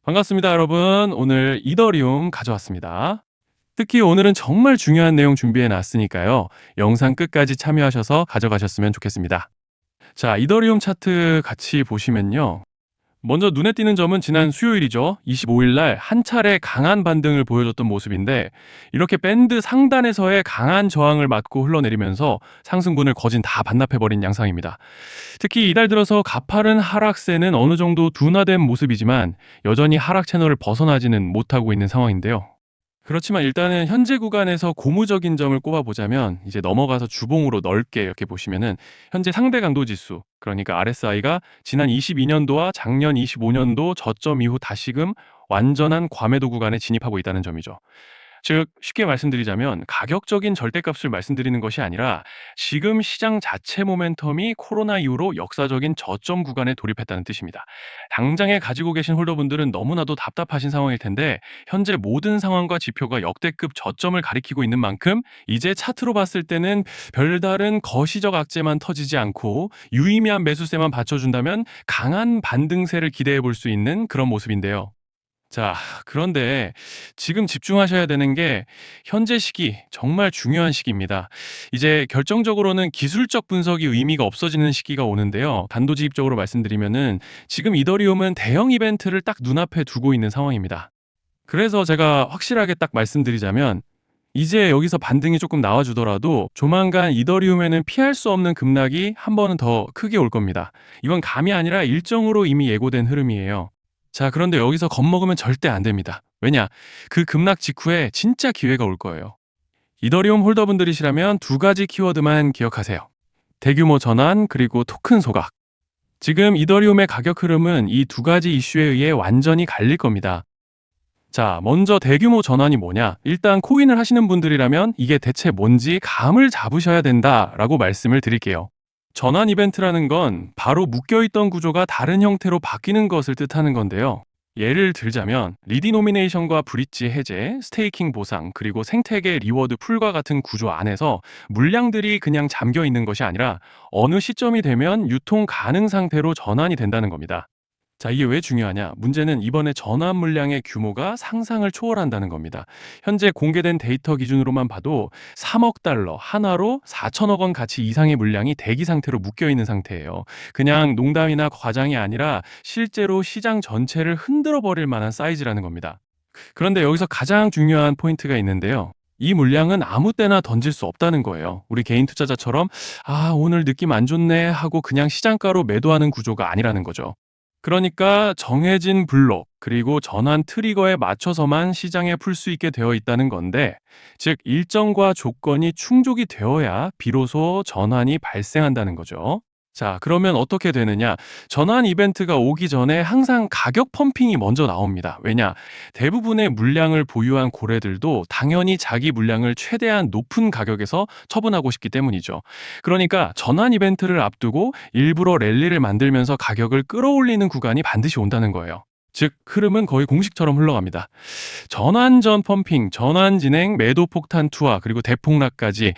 반갑습니다, 여러분. 오늘 이더리움 가져왔습니다. 특히 오늘은 정말 중요한 내용 준비해 놨으니까요. 영상 끝까지 참여하셔서 가져가셨으면 좋겠습니다. 자, 이더리움 차트 같이 보시면요. 먼저 눈에 띄는 점은 지난 수요일이죠. 25일 날 한 차례 강한 반등을 보여줬던 모습인데 이렇게 밴드 상단에서의 강한 저항을 맞고 흘러내리면서 상승분을 거진 다 반납해버린 양상입니다. 특히 이달 들어서 가파른 하락세는 어느 정도 둔화된 모습이지만 여전히 하락 채널을 벗어나지는 못하고 있는 상황인데요. 그렇지만 일단은 현재 구간에서 고무적인 점을 꼽아보자면 이제 넘어가서 주봉으로 넓게 이렇게 보시면은 현재 상대 강도 지수, 그러니까 RSI가 지난 22년도와 작년 25년도 저점 이후 다시금 완전한 과매도 구간에 진입하고 있다는 점이죠. 즉 쉽게 말씀드리자면 가격적인 절대값을 말씀드리는 것이 아니라 지금 시장 자체 모멘텀이 코로나 이후로 역사적인 저점 구간에 돌입했다는 뜻입니다. 당장에 가지고 계신 홀더분들은 너무나도 답답하신 상황일 텐데 현재 모든 상황과 지표가 역대급 저점을 가리키고 있는 만큼 이제 차트로 봤을 때는 별다른 거시적 악재만 터지지 않고 유의미한 매수세만 받쳐준다면 강한 반등세를 기대해 볼 수 있는 그런 모습인데요. 자, 그런데 지금 집중하셔야 되는 게 현재 시기, 정말 중요한 시기입니다. 이제 결정적으로는 기술적 분석이 의미가 없어지는 시기가 오는데요. 단도직입적으로 말씀드리면은 지금 이더리움은 대형 이벤트를 딱 눈앞에 두고 있는 상황입니다. 그래서 제가 확실하게 딱 말씀드리자면 이제 여기서 반등이 조금 나와주더라도 조만간 이더리움에는 피할 수 없는 급락이 한 번은 더 크게 올 겁니다. 이건 감이 아니라 일정으로 이미 예고된 흐름이에요. 자, 그런데 여기서 겁먹으면 절대 안 됩니다. 왜냐? 그 급락 직후에 진짜 기회가 올 거예요. 이더리움 홀더분들이시라면 두 가지 키워드만 기억하세요. 대규모 전환, 그리고 토큰 소각. 지금 이더리움의 가격 흐름은 이 두 가지 이슈에 의해 완전히 갈릴 겁니다. 자, 먼저 대규모 전환이 뭐냐? 일단 코인을 하시는 분들이라면 이게 대체 뭔지 감을 잡으셔야 된다라고 말씀을 드릴게요. 전환 이벤트라는 건 바로 묶여있던 구조가 다른 형태로 바뀌는 것을 뜻하는 건데요. 예를 들자면 리디노미네이션과 브릿지 해제, 스테이킹 보상, 그리고 생태계 리워드 풀과 같은 구조 안에서 물량들이 그냥 잠겨 있는 것이 아니라 어느 시점이 되면 유통 가능 상태로 전환이 된다는 겁니다. 자, 이게 왜 중요하냐? 문제는 이번에 전환 물량의 규모가 상상을 초월한다는 겁니다. 현재 공개된 데이터 기준으로만 봐도 3억 달러, 하나로 4천억 원 가치 이상의 물량이 대기 상태로 묶여 있는 상태예요. 그냥 농담이나 과장이 아니라 실제로 시장 전체를 흔들어 버릴 만한 사이즈라는 겁니다. 그런데 여기서 가장 중요한 포인트가 있는데요. 이 물량은 아무 때나 던질 수 없다는 거예요. 우리 개인 투자자처럼 오늘 느낌 안 좋네 하고 그냥 시장가로 매도하는 구조가 아니라는 거죠. 그러니까 정해진 블록, 그리고 전환 트리거에 맞춰서만 시장에 풀 수 있게 되어 있다는 건데, 즉 일정과 조건이 충족이 되어야 비로소 전환이 발생한다는 거죠. 자, 그러면 어떻게 되느냐? 전환 이벤트가 오기 전에 항상 가격 펌핑이 먼저 나옵니다. 왜냐? 대부분의 물량을 보유한 고래들도 당연히 자기 물량을 최대한 높은 가격에서 처분하고 싶기 때문이죠. 그러니까 전환 이벤트를 앞두고 일부러 랠리를 만들면서 가격을 끌어올리는 구간이 반드시 온다는 거예요. 즉 흐름은 거의 공식처럼 흘러갑니다. 전환 전 펌핑, 전환 진행, 매도 폭탄 투하, 그리고 대폭락까지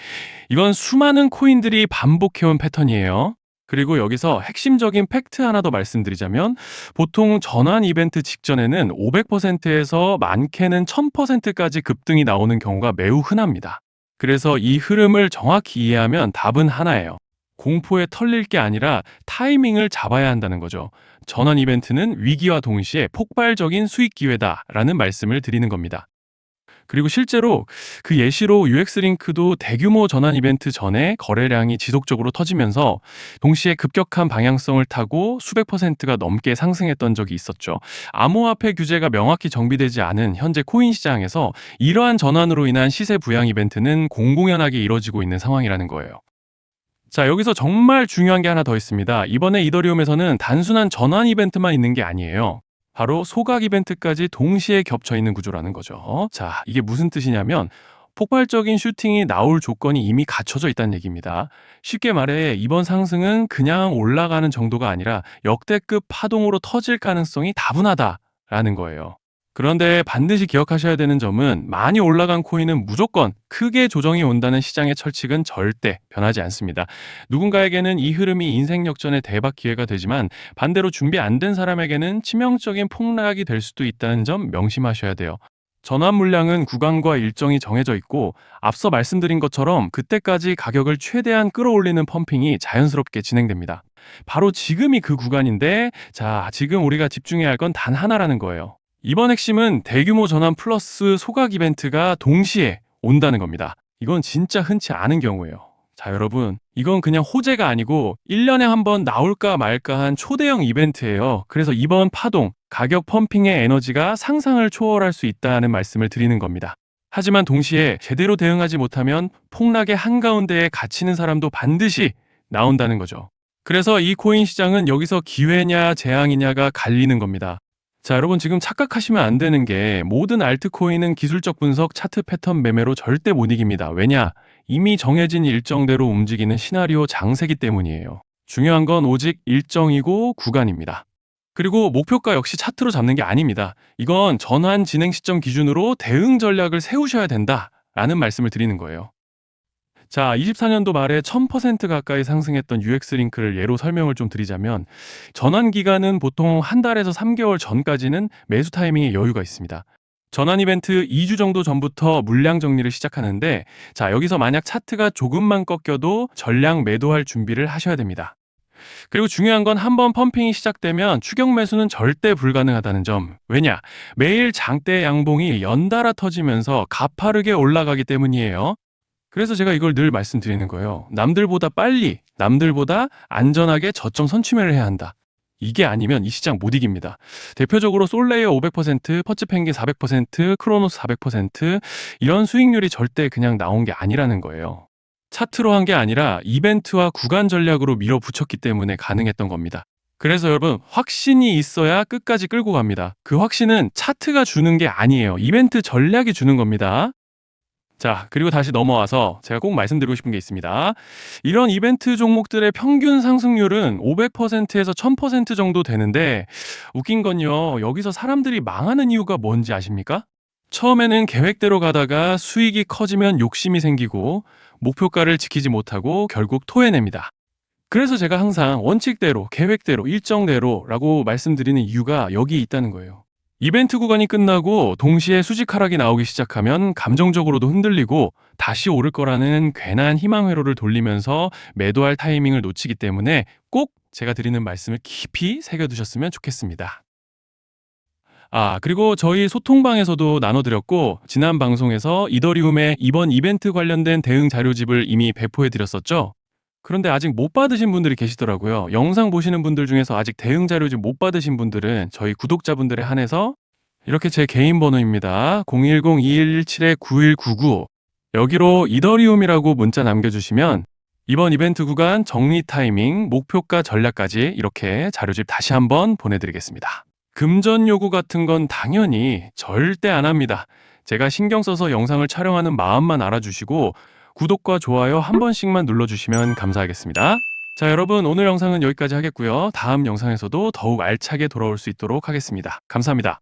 이건 수많은 코인들이 반복해온 패턴이에요. 그리고 여기서 핵심적인 팩트 하나 더 말씀드리자면 보통 전환 이벤트 직전에는 500%에서 많게는 1000%까지 급등이 나오는 경우가 매우 흔합니다. 그래서 이 흐름을 정확히 이해하면 답은 하나예요. 공포에 털릴 게 아니라 타이밍을 잡아야 한다는 거죠. 전환 이벤트는 위기와 동시에 폭발적인 수익 기회다라는 말씀을 드리는 겁니다. 그리고 실제로 그 예시로 UX링크도 대규모 전환 이벤트 전에 거래량이 지속적으로 터지면서 동시에 급격한 방향성을 타고 수백 퍼센트가 넘게 상승했던 적이 있었죠. 암호화폐 규제가 명확히 정비되지 않은 현재 코인 시장에서 이러한 전환으로 인한 시세 부양 이벤트는 공공연하게 이뤄지고 있는 상황이라는 거예요. 자, 여기서 정말 중요한 게 하나 더 있습니다. 이번에 이더리움에서는 단순한 전환 이벤트만 있는 게 아니에요. 바로 소각 이벤트까지 동시에 겹쳐 있는 구조라는 거죠. 자, 이게 무슨 뜻이냐면 폭발적인 슈팅이 나올 조건이 이미 갖춰져 있다는 얘기입니다. 쉽게 말해 이번 상승은 그냥 올라가는 정도가 아니라 역대급 파동으로 터질 가능성이 다분하다라는 거예요. 그런데 반드시 기억하셔야 되는 점은 많이 올라간 코인은 무조건 크게 조정이 온다는 시장의 철칙은 절대 변하지 않습니다. 누군가에게는 이 흐름이 인생 역전의 대박 기회가 되지만 반대로 준비 안 된 사람에게는 치명적인 폭락이 될 수도 있다는 점 명심하셔야 돼요. 전환 물량은 구간과 일정이 정해져 있고 앞서 말씀드린 것처럼 그때까지 가격을 최대한 끌어올리는 펌핑이 자연스럽게 진행됩니다. 바로 지금이 그 구간인데 자, 지금 우리가 집중해야 할 건 단 하나라는 거예요. 이번 핵심은 대규모 전환 플러스 소각 이벤트가 동시에 온다는 겁니다. 이건 진짜 흔치 않은 경우예요. 자, 여러분, 이건 그냥 호재가 아니고 1년에 한 번 나올까 말까 한 초대형 이벤트예요. 그래서 이번 파동, 가격 펌핑의 에너지가 상상을 초월할 수 있다는 말씀을 드리는 겁니다. 하지만 동시에 제대로 대응하지 못하면 폭락의 한가운데에 갇히는 사람도 반드시 나온다는 거죠. 그래서 이 코인 시장은 여기서 기회냐 재앙이냐가 갈리는 겁니다. 자, 여러분 지금 착각하시면 안 되는 게 모든 알트코인은 기술적 분석, 차트 패턴 매매로 절대 못 이깁니다. 왜냐? 이미 정해진 일정대로 움직이는 시나리오 장세기 때문이에요. 중요한 건 오직 일정이고 구간입니다. 그리고 목표가 역시 차트로 잡는 게 아닙니다. 이건 전환 진행 시점 기준으로 대응 전략을 세우셔야 된다라는 말씀을 드리는 거예요. 자, 24년도 말에 1000% 가까이 상승했던 UX링크를 예로 설명을 좀 드리자면 전환 기간은 보통 한 달에서 3개월 전까지는 매수 타이밍에 여유가 있습니다. 전환 이벤트 2주 정도 전부터 물량 정리를 시작하는데 자, 여기서 만약 차트가 조금만 꺾여도 전량 매도할 준비를 하셔야 됩니다. 그리고 중요한 건 한번 펌핑이 시작되면 추격 매수는 절대 불가능하다는 점. 왜냐? 매일 장대 양봉이 연달아 터지면서 가파르게 올라가기 때문이에요. 그래서 제가 이걸 늘 말씀드리는 거예요. 남들보다 빨리, 남들보다 안전하게 저점 선취매를 해야 한다. 이게 아니면 이 시장 못 이깁니다. 대표적으로 솔레이어 500%, 퍼츠펭귄 400%, 크로노스 400% 이런 수익률이 절대 그냥 나온 게 아니라는 거예요. 차트로 한 게 아니라 이벤트와 구간 전략으로 밀어붙였기 때문에 가능했던 겁니다. 그래서 여러분, 확신이 있어야 끝까지 끌고 갑니다. 그 확신은 차트가 주는 게 아니에요. 이벤트 전략이 주는 겁니다. 자, 그리고 다시 넘어와서 제가 꼭 말씀드리고 싶은 게 있습니다. 이런 이벤트 종목들의 평균 상승률은 500%에서 1000% 정도 되는데 웃긴 건요. 여기서 사람들이 망하는 이유가 뭔지 아십니까? 처음에는 계획대로 가다가 수익이 커지면 욕심이 생기고 목표가를 지키지 못하고 결국 토해냅니다. 그래서 제가 항상 원칙대로, 계획대로, 일정대로라고 말씀드리는 이유가 여기 있다는 거예요. 이벤트 구간이 끝나고 동시에 수직 하락이 나오기 시작하면 감정적으로도 흔들리고 다시 오를 거라는 괜한 희망 회로를 돌리면서 매도할 타이밍을 놓치기 때문에 꼭 제가 드리는 말씀을 깊이 새겨두셨으면 좋겠습니다. 아, 그리고 저희 소통방에서도 나눠드렸고 지난 방송에서 이더리움의 이번 이벤트 관련된 대응 자료집을 이미 배포해드렸었죠. 그런데 아직 못 받으신 분들이 계시더라고요. 영상 보시는 분들 중에서 아직 대응 자료집 못 받으신 분들은 저희 구독자분들에 한해서 이렇게 제 개인 번호입니다. 010-2117-9199 여기로 이더리움이라고 문자 남겨주시면 이번 이벤트 구간 정리 타이밍, 목표가 전략까지 이렇게 자료집 다시 한번 보내드리겠습니다. 금전 요구 같은 건 당연히 절대 안 합니다. 제가 신경 써서 영상을 촬영하는 마음만 알아주시고 구독과 좋아요 한 번씩만 눌러주시면 감사하겠습니다. 자, 여러분 오늘 영상은 여기까지 하겠고요. 다음 영상에서도 더욱 알차게 돌아올 수 있도록 하겠습니다. 감사합니다.